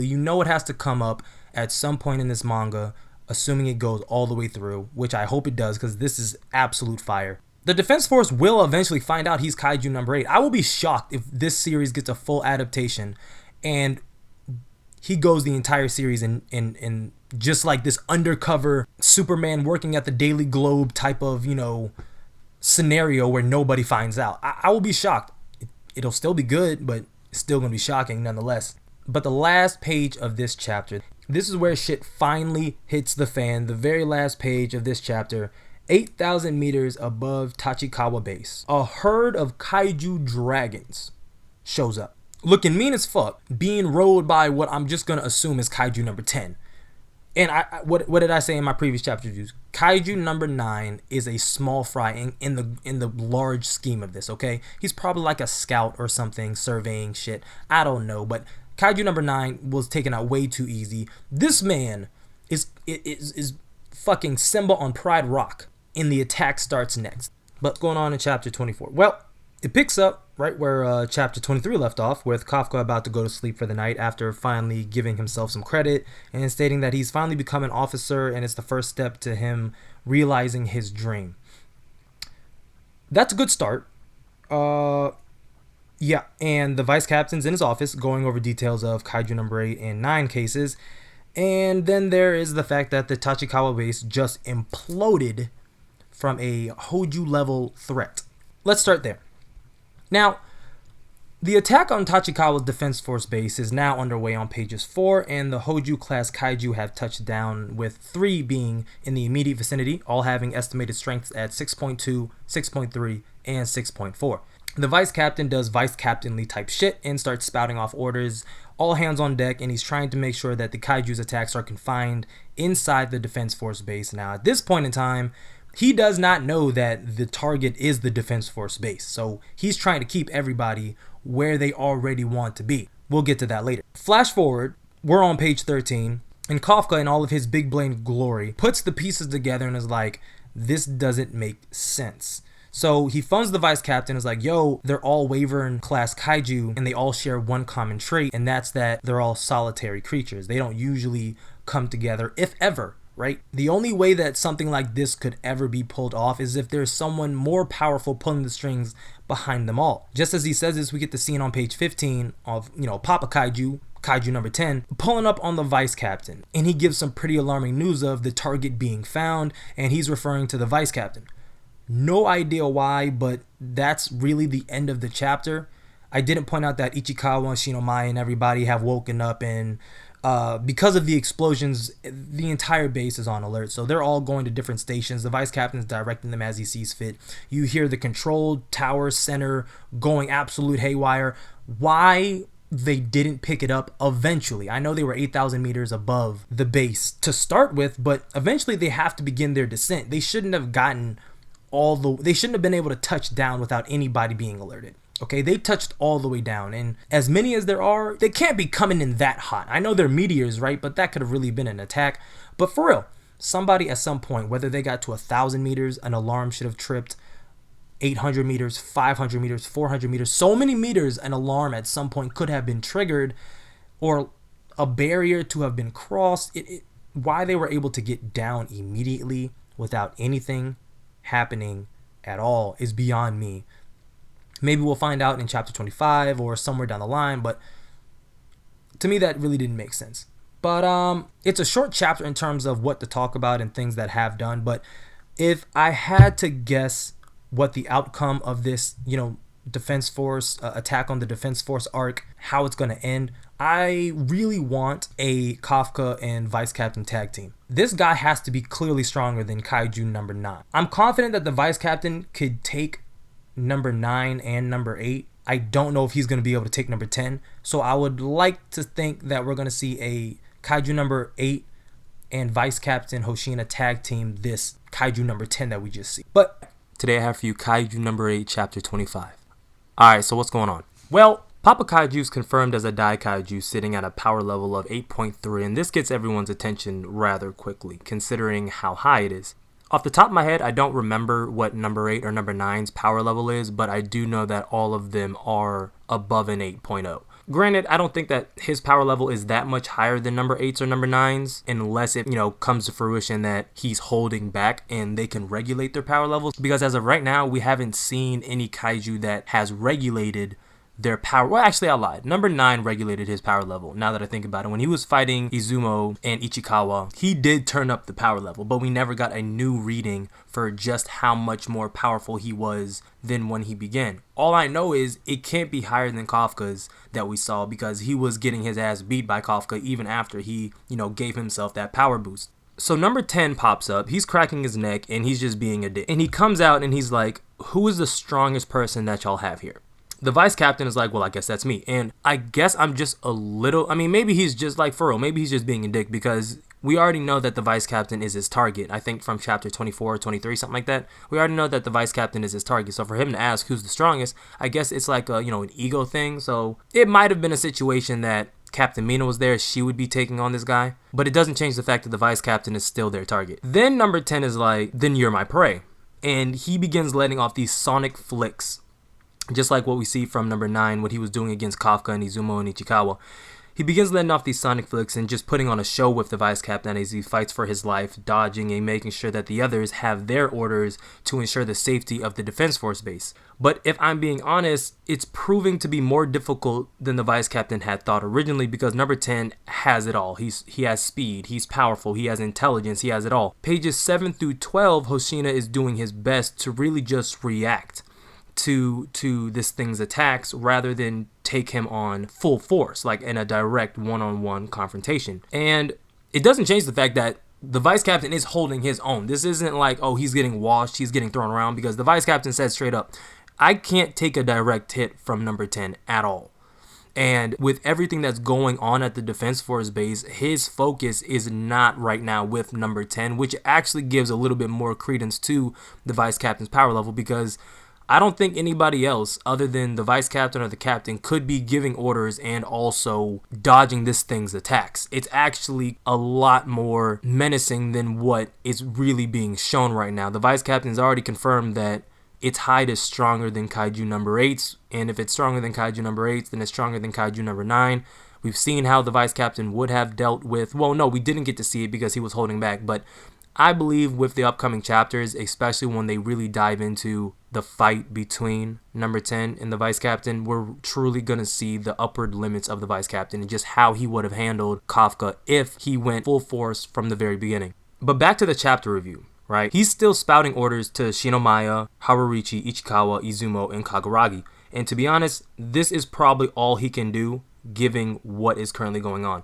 you know it has to come up at some point in this manga, assuming it goes all the way through, which I hope it does, because this is absolute fire. The Defense Force will eventually find out he's Kaiju number 8. I will be shocked if this series gets a full adaptation and he goes the entire series in just like this undercover Superman working at the Daily Globe type of, scenario where nobody finds out. I will be shocked. It'll still be good, but it's still going to be shocking nonetheless. But the last page of this chapter, this is where shit finally hits the fan. The very last page of this chapter, 8,000 meters above Tachikawa base, a herd of kaiju dragons shows up, looking mean as fuck, being rode by what I'm just going to assume is Kaiju number 10. And what did I say in my previous chapter reviews? Kaiju number 9 is a small fry in the large scheme of this, okay? He's probably like a scout or something, surveying shit. I don't know, but Kaiju number 9 was taken out way too easy. This man is fucking Simba on Pride Rock, and the attack starts next. But what's going on in chapter 24? Well, it picks up right where chapter 23 left off, with Kafka about to go to sleep for the night after finally giving himself some credit and stating that he's finally become an officer and it's the first step to him realizing his dream. That's a good start. Yeah, and the vice captain's in his office going over details of Kaiju number 8 and 9 cases. And then there is the fact that the Tachikawa base just imploded from a Hoju level threat. Let's start there. Now, the attack on Tachikawa's Defense Force base is now underway on pages 4, and the Hoju class Kaiju have touched down, with 3 being in the immediate vicinity, all having estimated strengths at 6.2, 6.3, and 6.4. The vice captain does vice captainly type shit and starts spouting off orders, all hands on deck, and he's trying to make sure that the Kaiju's attacks are confined inside the Defense Force base. Now, at this point in time, he does not know that the target is the Defense Force base, so he's trying to keep everybody where they already want to be. We'll get to that later. Flash forward, we're on page 13, and Kafka, in all of his big brain glory, puts the pieces together and is like, this doesn't make sense. So he phones the vice captain, is like, yo, they're all Wyvern class Kaiju, and they all share one common trait, and that's that they're all solitary creatures. They don't usually come together, if ever. Right? The only way that something like this could ever be pulled off is if there's someone more powerful pulling the strings behind them all. Just as he says this, we get the scene on page 15 of, Papa Kaiju, Kaiju number 10, pulling up on the vice captain. And he gives some pretty alarming news of the target being found, and he's referring to the vice captain. No idea why, but that's really the end of the chapter. I didn't point out that Ichikawa, Shinomai, and everybody have woken up, and because of the explosions, the entire base is on alert. So they're all going to different stations. The vice captain is directing them as he sees fit. You hear the control tower center going absolute haywire. Why they didn't pick it up eventually? I know they were 8,000 meters above the base to start with, but eventually they have to begin their descent. They shouldn't have gotten they shouldn't have been able to touch down without anybody being alerted. Okay, they touched all the way down, and as many as there are, they can't be coming in that hot. I know they're meteors, right? But that could have really been an attack. But for real, somebody at some point, whether they got to 1,000 meters, an alarm should have tripped. 800 meters, 500 meters, 400 meters, so many meters, an alarm at some point could have been triggered, or a barrier to have been crossed. Why they were able to get down immediately without anything happening at all is beyond me. Maybe we'll find out in chapter 25 or somewhere down the line, but to me that really didn't make sense. But it's a short chapter in terms of what to talk about and things that have done. But if I had to guess what the outcome of this, Defense Force attack on the Defense Force arc, how it's going to end, I really want a Kafka and Vice Captain tag team. This guy has to be clearly stronger than Kaiju number 9. I'm confident that the Vice Captain could take number 9 and number 8. I don't know if he's going to be able to take number 10. So I would like to think that we're going to see a Kaiju number 8 and Vice Captain Hoshina tag team this Kaiju number 10 that we just see. But today I have for you Kaiju number 8, chapter 25. Alright, so what's going on? Well, Papa Kaiju's confirmed as a Dai Kaiju sitting at a power level of 8.3, and this gets everyone's attention rather quickly, considering how high it is. Off the top of my head, I don't remember what number 8 or number 9's power level is, but I do know that all of them are above an 8.0. Granted, I don't think that his power level is that much higher than number 8's or number 9's, unless it, comes to fruition that he's holding back and they can regulate their power levels. Because as of right now, we haven't seen any Kaiju that has regulated their power. Well, actually, I lied. Number 9 regulated his power level, now that I think about it. When he was fighting Izumo and Ichikawa, he did turn up the power level, but we never got a new reading for just how much more powerful he was than when he began. All I know is it can't be higher than Kafka's that we saw, because he was getting his ass beat by Kafka even after he, gave himself that power boost. So number 10 pops up, he's cracking his neck, and he's just being a dick. And he comes out and he's like, who is the strongest person that y'all have here? The vice captain is like, well, I guess that's me. And I guess I'm just a little, maybe he's just like, for real, maybe he's just being a dick, because we already know that the vice captain is his target. I think from chapter 24 or 23, something like that. We already know that the vice captain is his target. So for him to ask who's the strongest, I guess it's like a, an ego thing. So it might have been a situation that Captain Mina was there, she would be taking on this guy. But it doesn't change the fact that the vice captain is still their target. Then number 10 is like, then you're my prey. And he begins letting off these sonic flicks, just like what we see from number 9, what he was doing against Kafka and Izumo and Ichikawa. He begins letting off these sonic flicks and just putting on a show with the vice captain as he fights for his life, dodging and making sure that the others have their orders to ensure the safety of the Defense Force base. But if I'm being honest, it's proving to be more difficult than the vice captain had thought originally, because number 10 has it all. He has speed, he's powerful, he has intelligence, he has it all. Pages 7 through 12, Hoshina is doing his best to really just react to this thing's attacks rather than take him on full force, like in a direct one-on-one confrontation. And it doesn't change the fact that the vice captain is holding his own. This isn't like, oh, he's getting washed, he's getting thrown around, because the vice captain said straight up, I can't take a direct hit from number 10 at all. And with everything that's going on at the Defense Force base, his focus is not right now with number 10, which actually gives a little bit more credence to the vice captain's power level, because I don't think anybody else other than the vice captain or the captain could be giving orders and also dodging this thing's attacks. It's actually a lot more menacing than what is really being shown right now. The vice captain's already confirmed that its height is stronger than Kaiju number 8's, and if it's stronger than Kaiju number 8's, then it's stronger than Kaiju number 9. We've seen how the vice captain would have dealt with, well, no, we didn't get to see it because he was holding back, but I believe with the upcoming chapters, especially when they really dive into the fight between number 10 and the vice captain, we're truly going to see the upward limits of the vice captain and just how he would have handled Kafka if he went full force from the very beginning. But back to the chapter review, right? He's still spouting orders to Shinomiya, Haruichi, Ichikawa, Izumo, and Kaguragi. And to be honest, this is probably all he can do given what is currently going on.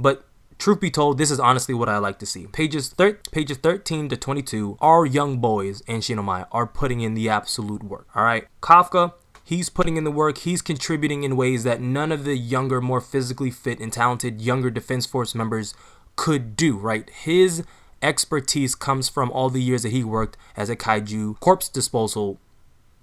But truth be told, this is honestly what I like to see. Pages 13 to 22, our young boys and Shinomiya are putting in the absolute work, all right? Kafka, he's putting in the work. He's contributing in ways that none of the younger, more physically fit and talented younger Defense Force members could do, right? His expertise comes from all the years that he worked as a Kaiju corpse disposal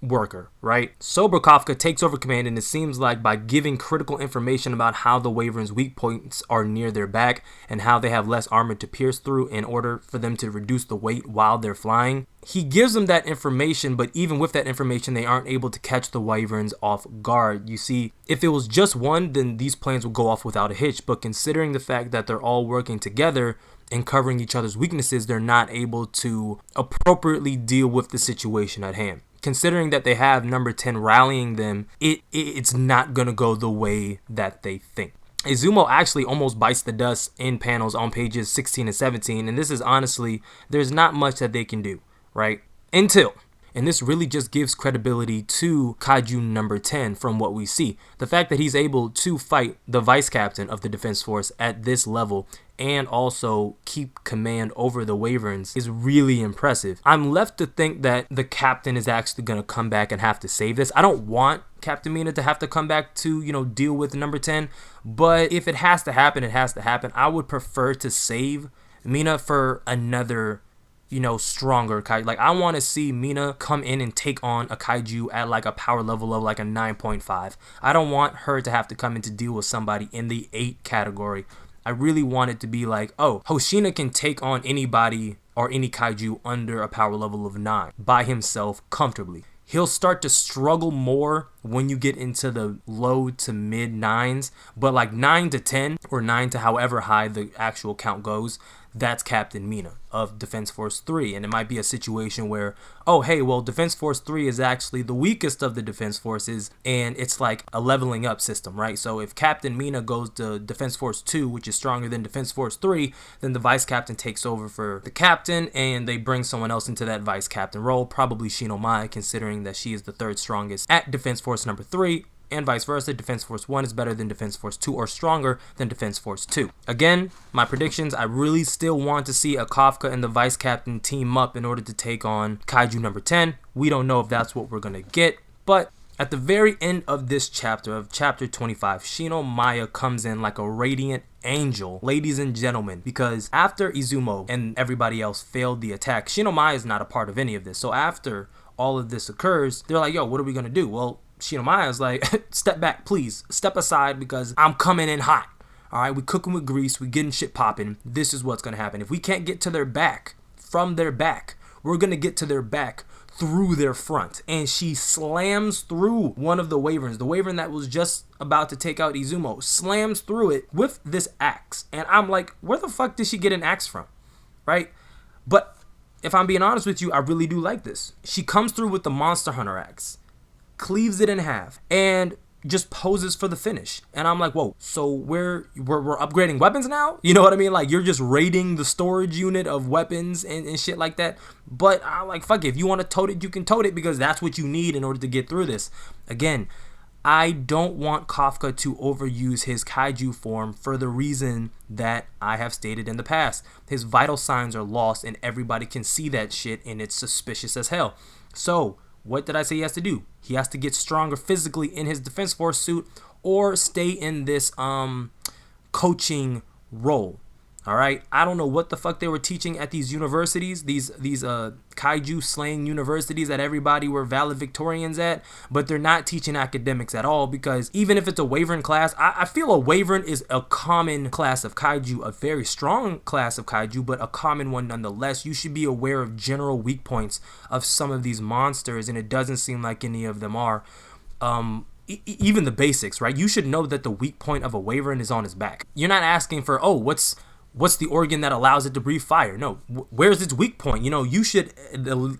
worker, right? Sober Kafka takes over command, and it seems like by giving critical information about how the Wyvern's weak points are near their back and how they have less armor to pierce through in order for them to reduce the weight while they're flying, he gives them that information, but even with that information, they aren't able to catch the Wyverns off guard. You see, if it was just one, then these planes would go off without a hitch, but considering the fact that they're all working together and covering each other's weaknesses, they're not able to appropriately deal with the situation at hand. Considering that they have number 10 rallying them, it's not going to go the way that they think. Izumo actually almost bites the dust in panels on pages 16 and 17, and this is honestly, there's not much that they can do, right? And this really just gives credibility to Kaiju number 10 from what we see. The fact that he's able to fight the vice captain of the Defense Force at this level and also keep command over the Wyverns is really impressive. I'm left to think that the captain is actually going to come back and have to save this. I don't want Captain Mina to have to come back to, deal with number 10, but if it has to happen, it has to happen. I would prefer to save Mina for another you know, stronger kaiju. Like, I want to see Mina come in and take on a kaiju at like a power level of like a 9.5. I don't want her to have to come in to deal with somebody in the 8 category. I really want it to be like, oh, Hoshina can take on anybody or any kaiju under a power level of 9 by himself comfortably. He'll start to struggle more when you get into the low to mid 9s, but like 9 to 10 or 9 to however high the actual count goes, that's Captain Mina of Defense Force 3. And it might be a situation where, oh, hey, well, Defense Force 3 is actually the weakest of the Defense Forces, and it's like a leveling up system, right? So if Captain Mina goes to Defense Force 2, which is stronger than Defense Force 3, then the Vice Captain takes over for the Captain, and they bring someone else into that Vice Captain role, probably Shinomai, considering that she is the 3rd strongest at Defense Force number 3, and vice versa. Defense Force 1 is better than Defense Force 2 or stronger than Defense Force 2. Again, my predictions, I really still want to see a Kafka and the Vice Captain team up in order to take on Kaiju number 10. We don't know if that's what we're going to get, but at the very end of this chapter, of chapter 25, Shinomaya comes in like a radiant angel, ladies and gentlemen, because after Izumo and everybody else failed the attack, Shinomaya is not a part of any of this. So after all of this occurs, they're like, yo, what are we going to do? Well, Shinomaya's like, step back, please. Step aside because I'm coming in hot. All right, we cooking with grease. We getting shit popping. This is what's going to happen. If we can't get to their back, from their back, we're going to get to their back through their front. And she slams through one of the Wyverns. The Wyvern that was just about to take out Izumo slams through it with this axe. And I'm like, where the fuck did she get an axe from? Right? But if I'm being honest with you, I really do like this. She comes through with the Monster Hunter axe, cleaves it in half, and just poses for the finish. And I'm like, whoa, so we're upgrading weapons now? You know what I mean? Like, you're just raiding the storage unit of weapons and shit like that. But I'm like, fuck it, if you want to tote it, you can tote it because that's what you need in order to get through this. Again, I don't want Kafka to overuse his kaiju form for the reason that I have stated in the past. His vital signs are lost and everybody can see that shit and it's suspicious as hell. So what did I say he has to do? He has to get stronger physically in his Defense Force suit or stay in this coaching role. All right, I don't know what the fuck they were teaching at these universities, these kaiju slaying universities that everybody were valedictorians at, but they're not teaching academics at all because even if it's a Wyvern class, I feel a Wyvern is a common class of kaiju, a very strong class of kaiju, but a common one nonetheless. You should be aware of general weak points of some of these monsters, and it doesn't seem like any of them are. Even the basics, right? You should know that the weak point of a Wyvern is on his back. You're not asking for, oh, what's the organ that allows it to breathe fire? No, where's its weak point? You know, you should,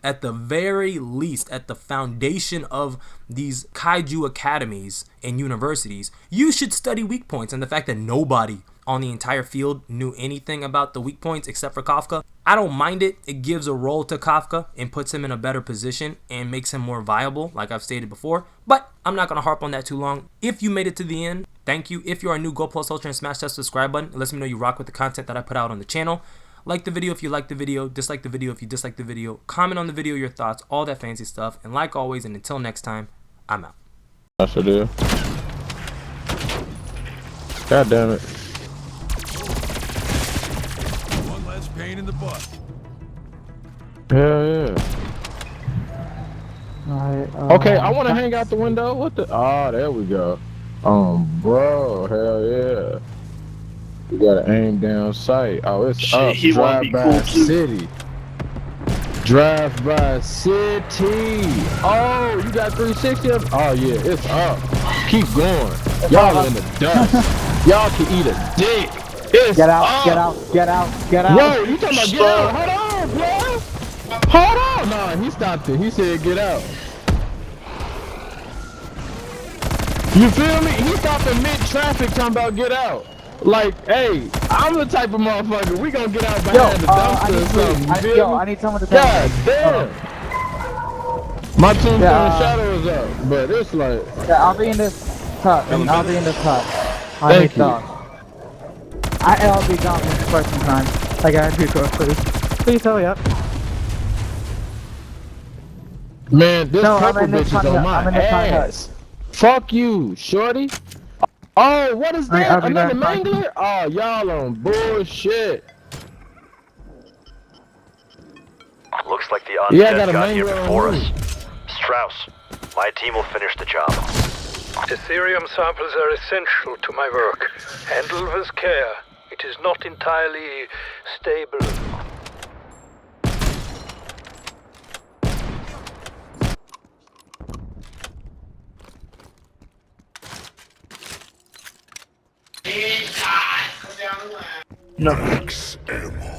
at the very least, at the foundation of these kaiju academies and universities, you should study weak points. And the fact that nobody on the entire field knew anything about the weak points except for Kafka, I don't mind it. It gives a role to Kafka and puts him in a better position and makes him more viable, like I've stated before. But I'm not going to harp on that too long. If you made it to the end, thank you. If you are new, go plus ultra and smash that subscribe button. It lets me know you rock with the content that I put out on the channel. Like the video if you like the video, dislike the video if you dislike the video, comment on the video your thoughts, all that fancy stuff. And like always, and until next time, I'm out. I sure do. God damn it. One less pain in the butt. Hell yeah. Okay, I want to hang out the window. What the? Oh, there we go. Bro, hell yeah. You gotta aim down sight. Oh, it's Shit, up. he Drive by cool too. city. Drive by city. Oh, you got 360 of? Oh yeah, it's up. Keep going. Y'all are in the dust. Y'all can eat a dick. It's Get out, up. get out, get out, get out. Whoa, you talking about get out? Hold on, bro. Hold on. No, he stopped it. He said get out. You feel me? He stopped in mid-traffic talking about get out. Like, hey, I'm the type of motherfucker, we gonna get out behind the dumpster or something. I need someone to tell God me. damn. My tombstone shadow is up, but it's like... Yeah, I'll be in this hut. I'll be in this hut. Thank you. I'll be gone in quite some time. I gotta do go, please. Please hurry up. Man, this No, purple I'm in this bitch is on hut. my I'm in this ass. Fuck you, shorty. Oh, what is that? I'll be Another back. mangler? Oh, y'all on bullshit. Looks like the Yeah, I undead got a got here mango before on us. me. Strauss, my team will finish the job. Ethereum samples are essential to my work. Handle with care. It is not entirely stable. No. X ammo.